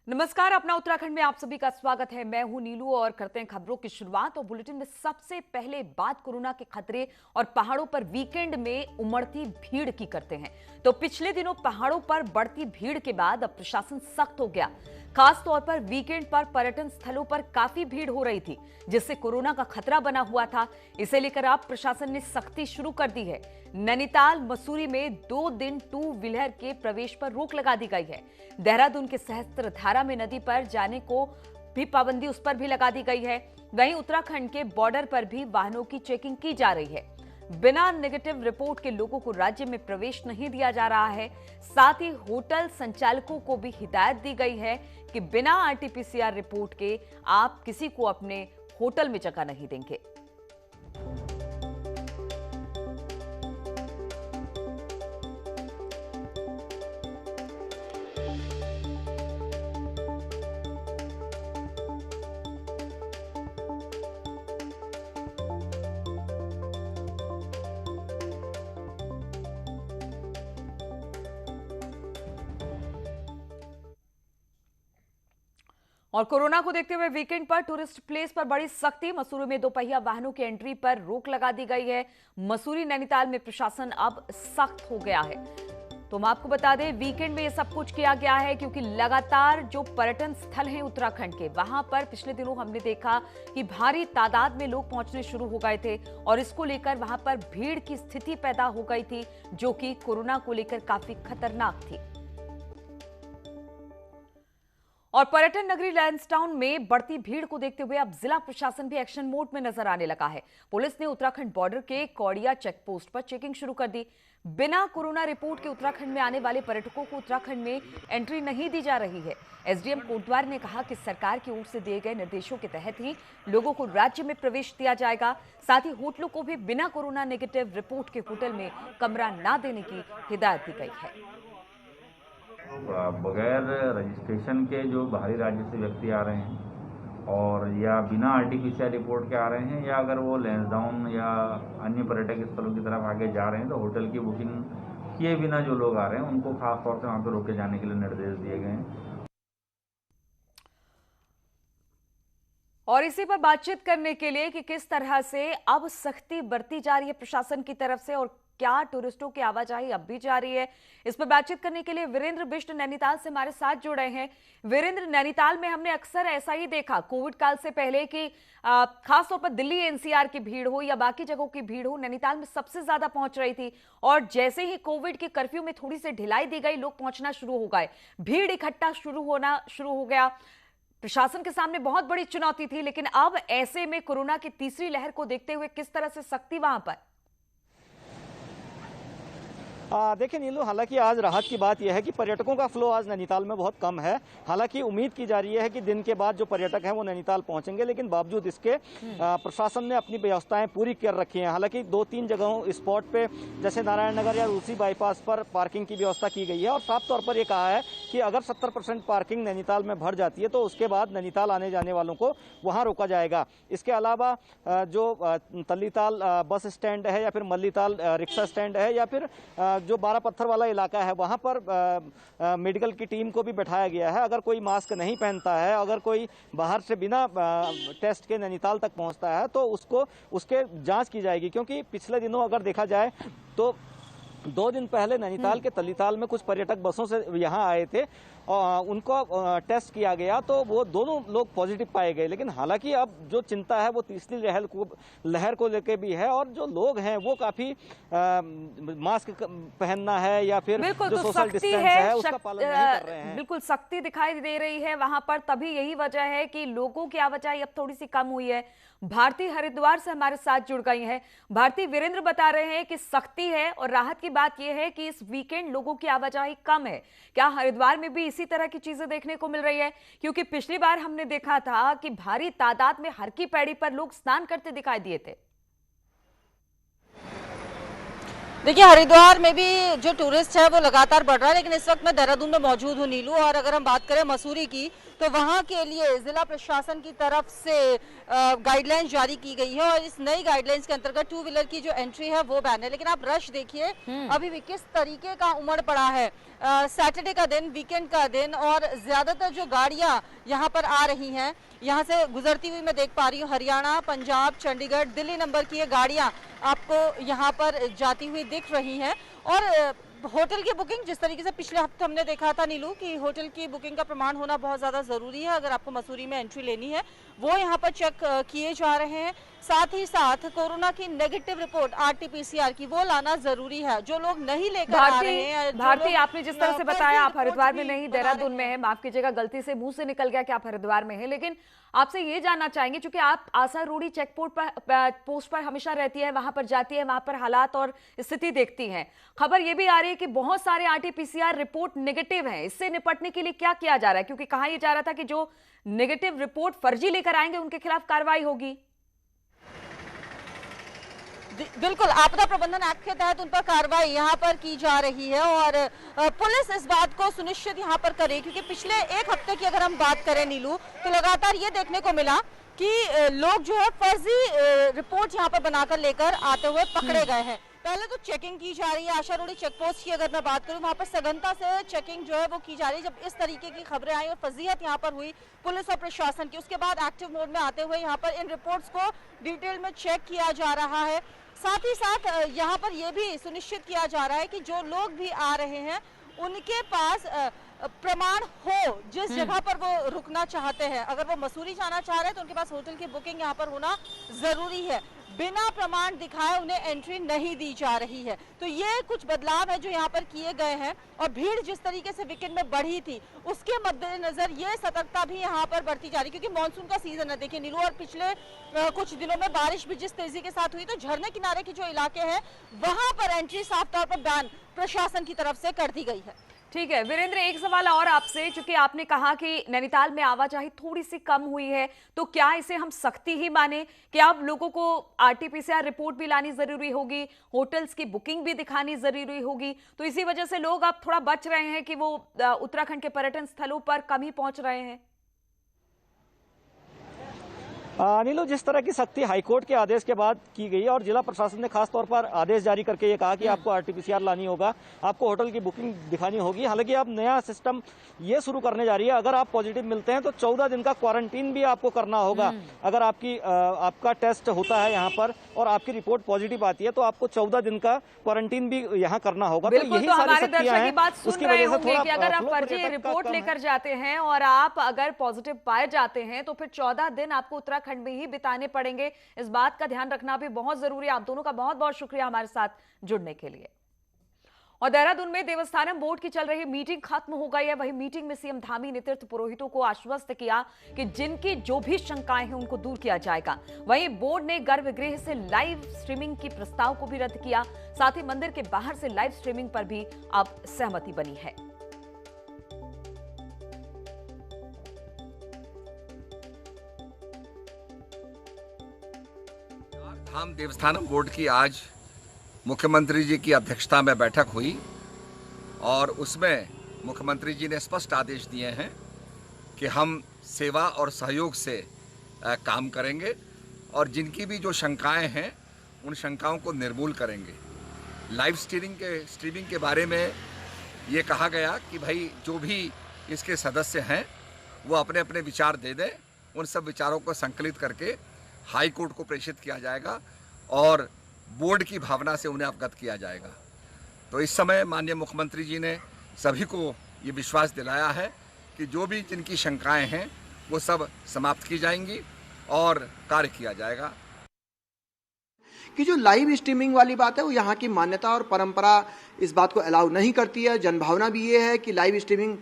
नमस्कार, अपना उत्तराखंड में आप सभी का स्वागत है। मैं हूं नीलू और करते हैं खबरों की शुरुआत। और बुलेटिन में सबसे पहले बात कोरोना के खतरे और पहाड़ों पर वीकेंड में उमड़ती भीड़ की करते हैं। तो पिछले दिनों पहाड़ों पर बढ़ती भीड़ के बाद अब प्रशासन सख्त हो गया। खास तौर पर वीकेंड पर पर्यटन स्थलों पर काफी भीड़ हो रही थी, जिससे कोरोना का खतरा बना हुआ था। इसे लेकर अब प्रशासन ने सख्ती शुरू कर दी है। नैनीताल, मसूरी में 2 दिन 2 व्हीलर के प्रवेश पर रोक लगा दी गई है। देहरादून के सहस्त्रधारा में नदी पर जाने को भी पाबंदी उस पर भी लगा दी गई है। वहीं उत्तराखंड के बॉर्डर पर भी वाहनों की चेकिंग की जा रही है। बिना नेगेटिव रिपोर्ट के लोगों को राज्य में प्रवेश नहीं दिया जा रहा है। साथ ही होटल संचालकों को भी हिदायत दी गई है कि बिना आरटीपीसीआर रिपोर्ट के आप किसी को अपने होटल में जगह नहीं देंगे। और कोरोना को देखते हुए वीकेंड पर टूरिस्ट प्लेस पर बड़ी सख्ती। मसूरी में दोपहिया वाहनों की एंट्री पर रोक लगा दी गई है। मसूरी, नैनीताल में प्रशासन अब सख्त हो गया है। तो हम आपको बता दें, वीकेंड में ये सब कुछ किया गया है क्योंकि लगातार जो पर्यटन स्थल हैं उत्तराखंड के, वहां पर पिछले दिनों हमने देखा कि भारी तादाद में लोग पहुंचने शुरू हो गए थे और इसको लेकर वहां पर भीड़ की स्थिति पैदा हो गई थी, जो कि कोरोना को लेकर काफी खतरनाक थी। और पर्यटन नगरी लैंसडाउन में बढ़ती भीड़ को देखते हुए अब जिला प्रशासन भी एक्शन मोड में नजर आने लगा है। पुलिस ने उत्तराखंड बॉर्डर के कौड़िया चेक पोस्ट पर चेकिंग शुरू कर दी। बिना कोरोना रिपोर्ट के उत्तराखंड में आने वाले पर्यटकों को उत्तराखंड में एंट्री नहीं दी जा रही है। एसडीएम कोटद्वार ने कहा कि सरकार की ओर से दिए गए निर्देशों के तहत ही लोगों को राज्य में प्रवेश दिया जाएगा। साथ ही होटलों को भी बिना कोरोना नेगेटिव रिपोर्ट के होटल में कमरा न देने की हिदायत दी गई है। बगैर रजिस्ट्रेशन के जो बाहरी राज्य से व्यक्ति आ रहे हैं और या बिना आरटीपीसीआर रिपोर्ट के आ रहे हैं, या अगर वो लैंसडाउन या अन्य पर्यटक स्थलों की तरफ आगे जा रहे हैं, तो होटल की बुकिंग किए बिना जो लोग आ रहे हैं उनको खास तौर से वहाँ पर रोके जाने के लिए निर्देश दिए गए हैं। और इसी पर बातचीत करने के लिए कि किस तरह से अब सख्ती बरती जा रही है प्रशासन की तरफ से और क्या टूरिस्टों की आवाजाही अब भी जारी है, इस पर बातचीत करने के लिए वीरेंद्र बिष्ट नैनीताल से हमारे साथ जुड़े हैं। वीरेंद्र, नैनीताल में हमने अक्सर ऐसा ही देखा कोविड काल से पहले कि खासतौर पर दिल्ली एनसीआर की भीड़ हो या बाकी जगहों की भीड़ हो, नैनीताल में सबसे ज्यादा पहुंच रही थी। और जैसे ही कोविड के कर्फ्यू में थोड़ी सी ढिलाई दी गई, लोग पहुंचना शुरू हो गए, भीड़ इकट्ठा शुरू हो गया। प्रशासन के सामने बहुत बड़ी चुनौती थी, लेकिन अब ऐसे में कोरोना की तीसरी लहर को देखते हुए किस तरह से सख्ती वहां पर? देखिए नीलू, हालांकि आज राहत की बात यह है कि पर्यटकों का फ्लो आज नैनीताल में बहुत कम है। हालांकि उम्मीद की जा रही है कि दिन के बाद जो पर्यटक हैं वो नैनीताल पहुंचेंगे, लेकिन बावजूद इसके प्रशासन ने अपनी व्यवस्थाएं पूरी कर रखी हैं। हालांकि 2-3 जगहों स्पॉट पे जैसे नारायण नगर या रूसी बाईपास पर पार्किंग की व्यवस्था की गई है और साफ तौर पर यह कहा है कि अगर 70% पार्किंग नैनीताल में भर जाती है तो उसके बाद नैनीताल आने जाने वालों को वहाँ रोका जाएगा। इसके अलावा जो तल्लीताल बस स्टैंड है या फिर मल्लीताल रिक्शा स्टैंड है या फिर जो 12 पत्थर वाला इलाका है, वहां पर मेडिकल की टीम को भी बैठाया गया है। अगर कोई मास्क नहीं पहनता है, अगर कोई बाहर से बिना टेस्ट के नैनीताल तक पहुंचता है, तो उसके जांच की जाएगी। क्योंकि पिछले दिनों अगर देखा जाए तो 2 दिन पहले नैनीताल के तल्लीताल में कुछ पर्यटक बसों से यहाँ आए थे और उनको टेस्ट किया गया तो वो दोनों लोग पॉजिटिव पाए गए। लेकिन हालांकि अब जो चिंता है वो तीसरी लहर को लेकर भी है और जो लोग हैं वो काफी मास्क पहनना है या फिर जो सोशल डिस्टेंस है उसका पालन नहीं कर रहे हैं। बिल्कुल सख्ती दिखाई दे रही है वहां पर। तभी यही वजह है कि लोगों की आवाजाही अब थोड़ी सी कम हुई है। भारती हरिद्वार से हमारे साथ जुड़ गई है। भारती, वीरेंद्र बता रहे हैं कि सख्ती है और राहत की बात यह है कि इस वीकेंड लोगों की आवाजाही कम है। क्या हरिद्वार में भी इसी तरह की चीजें देखने को मिल रही है? क्योंकि पिछली बार हमने देखा था कि भारी तादाद में हर की पैड़ी पर लोग स्नान करते दिखाई दिए थे। देखिए, हरिद्वार में भी जो टूरिस्ट है वो लगातार बढ़ रहा है, लेकिन इस वक्त मैं देहरादून में मौजूद हूँ नीलू। और अगर हम बात करें मसूरी की, तो वहाँ के लिए जिला प्रशासन की तरफ से गाइडलाइंस जारी की गई है और इस नई गाइडलाइंस के अंतर्गत 2 व्हीलर की जो एंट्री है वो बैन है। लेकिन आप रश देखिए अभी भी किस तरीके का उमड़ पड़ा है। सैटरडे का दिन, वीकेंड का दिन, और ज्यादातर जो गाड़ियां यहाँ पर आ रही हैं, यहाँ से गुजरती हुई मैं देख पा रही हूँ हरियाणा, पंजाब, चंडीगढ़, दिल्ली नंबर की ये गाड़ियां आपको यहाँ पर जाती हुई दिख रही हैं। और होटल की बुकिंग, जिस तरीके से पिछले हफ्ते हमने देखा था नीलू कि होटल की बुकिंग का प्रमाण होना बहुत ज़्यादा ज़रूरी है अगर आपको मसूरी में एंट्री लेनी है, वो यहाँ पर चेक किए जा रहे हैं। साथ ही साथ कोरोना की नेगेटिव रिपोर्ट RT-PCR की वो लाना जरूरी है। जो लोग नहीं लेकर आ रहे हैं, भारती, आपने जिस तरह से बताया आप हरिद्वार में नहीं देहरादून में है, माफ कीजिएगा गलती से मुंह से निकल गया कि आप हरिद्वार में है, लेकिन आपसे ये जानना चाहेंगे क्योंकि आप आशा रोड़ी चेक पोस्ट पर हमेशा रहती है, वहां पर जाती है, वहां पर हालात और स्थिति देखती हैं। खबर ये भी आ रही है कि बहुत सारे RT-PCR रिपोर्ट नेगेटिव है, इससे निपटने के लिए क्या किया जा रहा है? क्योंकि कहा यह जा रहा था कि जो नेगेटिव रिपोर्ट फर्जी लेकर आएंगे उनके खिलाफ कार्रवाई होगी। बिल्कुल, आपदा प्रबंधन एक्ट के तहत उन पर कार्रवाई यहाँ पर की जा रही है और पुलिस इस बात को सुनिश्चित यहाँ पर करे, क्योंकि पिछले एक हफ्ते की अगर हम बात करें नीलू, तो लगातार ये देखने को मिला कि लोग जो है फर्जी रिपोर्ट यहाँ पर बनाकर लेकर आते हुए पकड़े गए हैं। पहले तो चेकिंग की जा रही है, आशा रोड़ी चेक पोस्ट की अगर मैं बात करूं, वहां पर सघनता से चेकिंग जो है वो की जा रही है। जब इस तरीके की खबरें आई और फजीहत यहाँ पर हुई पुलिस और प्रशासन की, उसके बाद एक्टिव मोड में आते हुए यहाँ पर इन रिपोर्ट्स को डिटेल में चेक किया जा रहा है। साथ ही साथ यहाँ पर यह भी सुनिश्चित किया जा रहा है कि जो लोग भी आ रहे हैं उनके पास प्रमाण हो जिस जगह पर वो रुकना चाहते हैं। अगर वो मसूरी जाना चाह रहे हैं तो उनके पास होटल की बुकिंग यहाँ पर होना जरूरी है। बिना प्रमाण दिखाए उन्हें एंट्री नहीं दी जा रही है। तो ये कुछ बदलाव है जो यहाँ पर किए गए हैं। और भीड़ जिस तरीके से वीकेंड में बढ़ी थी उसके मद्देनजर ये सतर्कता भी यहाँ पर बढ़ती जा रही, क्योंकि मानसून का सीजन है। देखिए नीलू, और पिछले कुछ दिनों में बारिश भी जिस तेजी के साथ हुई, तो झरने किनारे के जो इलाके हैं वहां पर एंट्री साफ तौर पर बैन प्रशासन की तरफ से कर दी गई है। ठीक है वीरेंद्र, एक सवाल और आपसे, क्योंकि आपने कहा कि नैनीताल में आवाजाही थोड़ी सी कम हुई है, तो क्या इसे हम सख्ती ही माने कि अब लोगों को RT-PCR रिपोर्ट भी लानी जरूरी होगी, होटल्स की बुकिंग भी दिखानी जरूरी होगी, तो इसी वजह से लोग अब थोड़ा बच रहे हैं कि वो उत्तराखंड के पर्यटन स्थलों पर कम ही पहुंच रहे हैं? नीलू, जिस तरह की सख्ती हाईकोर्ट के आदेश के बाद की गई और जिला प्रशासन ने खास तौर पर आदेश जारी करके ये कहा कि आपको RT-PCR लानी होगा, आपको होटल की बुकिंग दिखानी होगी। हालांकि अब नया सिस्टम ये शुरू करने जा रही है, अगर आप पॉजिटिव मिलते हैं तो 14 दिन का क्वारंटीन भी आपको करना होगा। अगर आपका टेस्ट होता है यहाँ पर और आपकी रिपोर्ट पॉजिटिव आती है तो आपको 14 दिन का क्वारंटीन भी यहाँ करना होगा। तो यही सारी सख्तियां हैं। उसकी वजह से थोड़ा, अगर आप फर्जी रिपोर्ट लेकर जाते हैं और आप अगर पॉजिटिव पाए जाते हैं तो फिर 14 दिन आपको उत्तराखंड में ही बिताने पड़ेंगे। इस बात का ध्यान रखना भी बहुत जरूरी है। आप दोनों का बहुत बहुत शुक्रिया हमारे साथ जुड़ने के लिए। और देहरादून में देवस्थानम बोर्ड की चल रही मीटिंग खत्म हो गई है। वही मीटिंग में सीएम धामी ने तीर्थ पुरोहितों को आश्वस्त किया कि जिनकी जो भी शंकाएं हैं उनको दूर किया जाएगा। वहीं बोर्ड ने गर्भगृह से लाइव स्ट्रीमिंग की प्रस्ताव को भी रद्द किया। साथ ही मंदिर के बाहर से लाइव स्ट्रीमिंग पर भी अब सहमति बनी है। धाम देवस्थानम बोर्ड की आज मुख्यमंत्री जी की अध्यक्षता में बैठक हुई और उसमें मुख्यमंत्री जी ने स्पष्ट आदेश दिए हैं कि हम सेवा और सहयोग से काम करेंगे और जिनकी भी जो शंकाएं हैं उन शंकाओं को निर्मूल करेंगे। लाइव स्ट्रीमिंग के बारे में ये कहा गया कि भाई जो भी इसके सदस्य हैं वो अपने अपने विचार दे दें। उन सब विचारों को संकलित करके हाई कोर्ट को प्रेषित किया जाएगा और बोर्ड की भावना से उन्हें अवगत किया जाएगा। तो इस समय माननीय मुख्यमंत्री जी ने सभी को ये विश्वास दिलाया है कि जो भी जिनकी शंकाएं हैं वो सब समाप्त की जाएंगी और कार्य किया जाएगा। कि जो लाइव स्ट्रीमिंग वाली बात है वो यहाँ की मान्यता और परंपरा इस बात को अलाउ नहीं करती है। जनभावना भी ये है कि लाइव स्ट्रीमिंग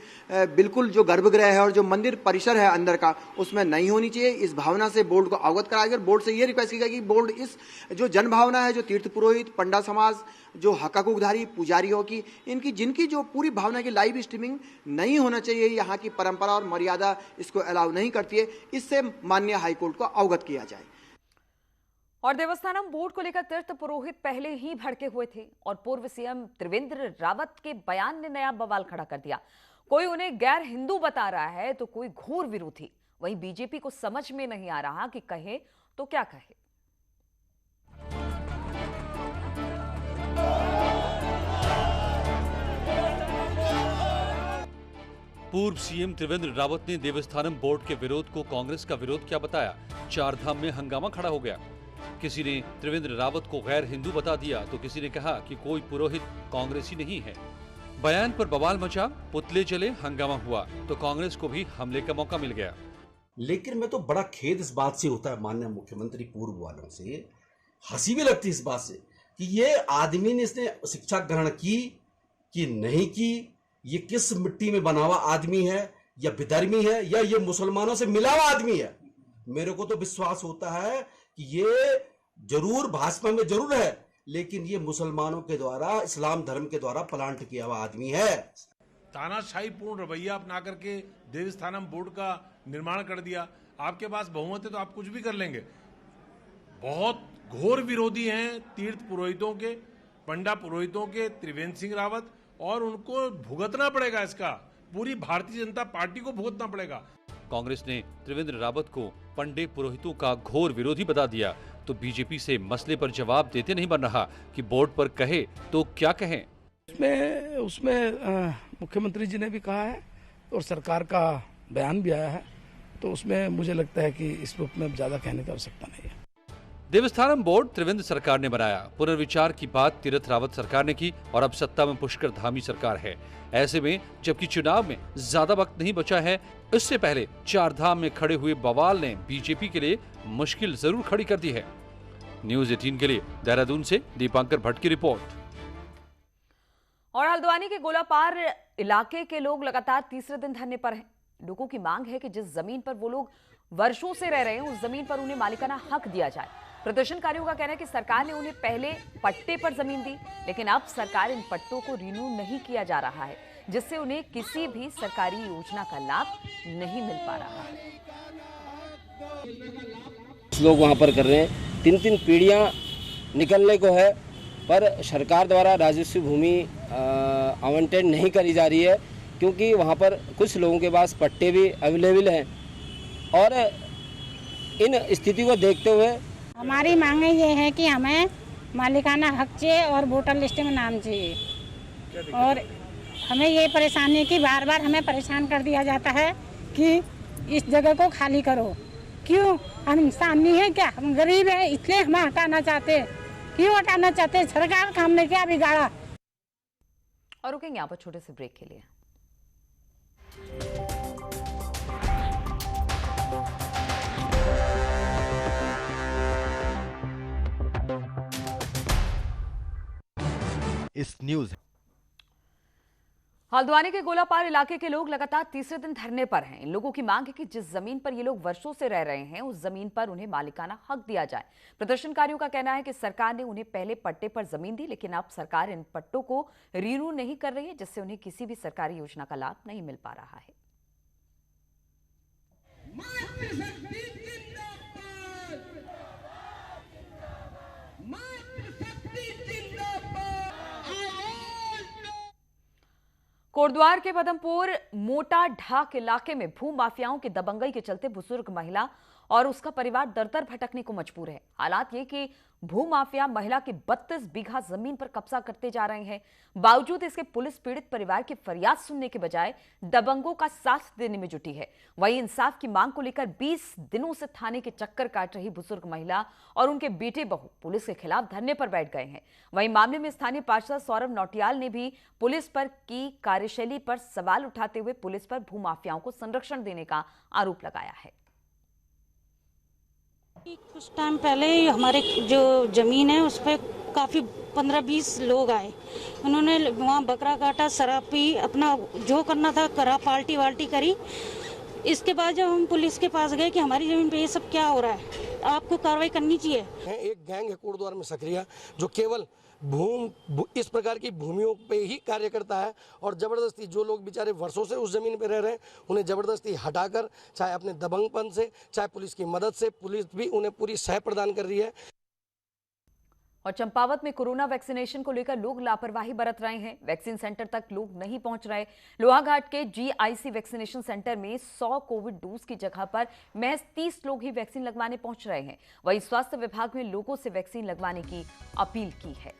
बिल्कुल जो गर्भगृह है और जो मंदिर परिसर है अंदर का उसमें नहीं होनी चाहिए। इस भावना से बोर्ड को अवगत कराया गया। बोर्ड से ये रिक्वेस्ट की गई कि बोर्ड इस जो जनभावना है, जो तीर्थ पुरोहित, पंडा समाज, जो हकाकुकधारी पुजारियों की, इनकी जिनकी जो पूरी भावना की लाइव स्ट्रीमिंग नहीं होना चाहिए, यहाँ की परंपरा और मर्यादा इसको अलाउ नहीं करती है, इससे माननीय हाईकोर्ट को अवगत किया जाए। और देवस्थानम बोर्ड को लेकर तीर्थ पुरोहित पहले ही भड़के हुए थे और पूर्व सीएम त्रिवेंद्र रावत के बयान ने नया बवाल खड़ा कर दिया। कोई उन्हें गैर हिंदू बता रहा है तो कोई घोर विरोधी। वहीं बीजेपी को समझ में नहीं आ रहा कि कहे तो क्या कहे। पूर्व सीएम त्रिवेंद्र रावत ने देवस्थानम बोर्ड के विरोध को कांग्रेस का विरोध क्या बताया। चार धाम में हंगामा खड़ा हो गया। किसी ने त्रिवेंद्र रावत को गैर हिंदू बता दिया तो किसी ने कहा कि कोई पुरोहित कांग्रेसी नहीं है। बयान पर बवाल मचा, पुतले चले, हंगामा हुआ तो कांग्रेस को भी हमले का मौका मिल गया। लेकिन मैं तो बड़ा खेद इस बात से होता है माननीय मुख्यमंत्री पूर्व वालों से, हंसी भी लगती है इस बात से कि ये आदमी ने इसने शिक्षा ग्रहण की कि नहीं की, ये किस मिट्टी में बना हुआ आदमी है, या विधर्मी है, या ये मुसलमानों से मिला हुआ आदमी है। मेरे को तो विश्वास होता है कि ये जरूर भाजपा में जरूर है, लेकिन ये मुसलमानों के द्वारा, इस्लाम धर्म के द्वारा प्लांट किया हुआ आदमी है। तानाशाही पूर्ण रवैया अपना करके देवस्थानम बोर्ड का निर्माण कर दिया। आपके पास बहुमत है तो आप कुछ भी कर लेंगे। बहुत घोर विरोधी हैं तीर्थ पुरोहितों के, पंडा पुरोहितों के, त्रिवेंद्र सिंह रावत, और उनको भुगतना पड़ेगा। इसका पूरी भारतीय जनता पार्टी को भुगतना पड़ेगा। कांग्रेस ने त्रिवेंद्र रावत को पंडे पुरोहितों का घोर विरोधी बता दिया तो बीजेपी से मसले पर जवाब देते नहीं बन रहा कि बोर्ड पर कहे तो क्या कहें। उसमें मुख्यमंत्री जी ने भी कहा है और सरकार का बयान भी आया है, तो उसमें मुझे लगता है कि इस रूप में ज्यादा कहने की आवश्यकता नहीं है। देवस्थानम बोर्ड त्रिवेंद्र सरकार ने बनाया, पुनर्विचार की बात तीरथ रावत सरकार ने की और अब सत्ता में पुष्कर धामी सरकार है। ऐसे में जबकि चुनाव में ज्यादा वक्त नहीं बचा है, इससे पहले चार धाम में खड़े हुए बवाल ने बीजेपी के लिए मुश्किल जरूर खड़ी कर दी है। न्यूज़ 18 के लिए देहरादून से दीपांकर भट्ट की रिपोर्ट। और हल्द्वानी के गोलापार इलाके के लोग लगातार तीसरे दिन धरने पर हैं। लोगों की मांग है कि जिस जमीन पर वो लोग वर्षों से रह रहे हैं, उस जमीन पर उन्हें मालिकाना हक दिया जाए। प्रदर्शनकारियों का कहना है कि सरकार ने उन्हें पहले पट्टे पर जमीन दी, लेकिन अब सरकार इन पट्टों को रिन्यू नहीं किया जा रहा है, जिससे उन्हें किसी भी सरकारी योजना का लाभ नहीं मिल पा रहा है। लोग वहां पर कर रहे हैं, 3-3 पीढ़ियां निकलने को है, पर सरकार द्वारा राजस्व भूमि आवंटन नहीं करी जा रही है, क्योंकि वहां पर कुछ लोगों के पास पट्टे भी अवेलेबल हैं। और इन स्थिति को देखते हुए हमारी मांगे ये है कि हमें मालिकाना हक चाहिए और वोटर लिस्ट में नाम चाहिए। और हमें ये परेशानी है कि बार बार हमें परेशान कर दिया जाता है कि इस जगह को खाली करो। क्यों? हम इंसान नहीं है क्या? हम गरीब हैं, इसलिए हमें हटाना चाहते हैं। क्यों हटाना चाहते हैं? सरकार का हमने क्या बिगाड़ा? और रुकेंगे यहाँ पर छोटे से ब्रेक के लिए। इस न्यूज़ हल्द्वानी के गोलापार इलाके के लोग लगातार तीसरे दिन धरने पर हैं। इन लोगों की मांग है कि जिस जमीन पर ये लोग वर्षों से रह रहे हैं, उस जमीन पर उन्हें मालिकाना हक दिया जाए। प्रदर्शनकारियों का कहना है कि सरकार ने उन्हें पहले पट्टे पर जमीन दी, लेकिन अब सरकार इन पट्टों को रिन्यू नहीं कर रही है, जिससे उन्हें किसी भी सरकारी योजना का लाभ नहीं मिल पा रहा है। कोटद्वार के पदमपुर मोटा ढाक इलाके में भू माफियाओं की दबंगई के चलते बुजुर्ग महिला और उसका परिवार दर-दर भटकने को मजबूर है। हालात ये कि भू माफिया महिला की 32 बीघा जमीन पर कब्जा करते जा रहे हैं। बावजूद इसके पुलिस पीड़ित परिवार की फरियाद सुनने के बजाय दबंगों का साथ देने में जुटी है। वहीं इंसाफ की मांग को लेकर 20 दिनों से थाने के चक्कर काट रही बुजुर्ग महिला और उनके बेटे बहू पुलिस के खिलाफ धरने पर बैठ गए हैं। वहीं मामले में स्थानीय पार्षद सौरभ नौटियाल ने भी पुलिस पर की कार्यशैली पर सवाल उठाते हुए पुलिस पर भू माफियाओं को संरक्षण देने का आरोप लगाया है। कुछ टाइम पहले हमारे जो जमीन है उस पर काफ़ी 15-20 लोग आए। उन्होंने वहाँ बकरा काटा, शराब पी, अपना जो करना था करा, पार्टी वाल्टी करी। इसके बाद जब हम पुलिस के पास गए कि हमारी जमीन पे ये सब क्या हो रहा है, आपको कार्रवाई करनी चाहिए। एक गैंग है कोटद्वार में सक्रिय, जो केवल इस प्रकार की भूमियों पे ही कार्य करता है और जबरदस्ती जो लोग बेचारे वर्षों से उस जमीन पे रह रहे हैं उन्हें जबरदस्ती हटाकर, चाहे अपने दबंगपन से, चाहे पुलिस की मदद से, पुलिस भी उन्हें पूरी सह प्रदान कर रही है। और चंपावत में कोरोना वैक्सीनेशन को लेकर लोग लापरवाही बरत रहे हैं। वैक्सीन सेंटर तक लोग नहीं पहुंच रहे। लोहाघाट के GIC वैक्सीनेशन सेंटर में 100 कोविड डोज की जगह पर महज 30 लोग ही वैक्सीन लगवाने पहुंच रहे हैं। वहीं स्वास्थ्य विभाग में लोगों से वैक्सीन लगवाने की अपील की है।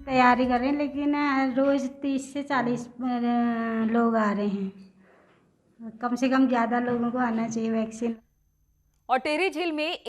तैयारी कर रहे हैं, लेकिन रोज़ 30 से 40 लोग आ रहे हैं। कम से कम ज़्यादा लोगों को आना चाहिए वैक्सीन। और टेहरी झील में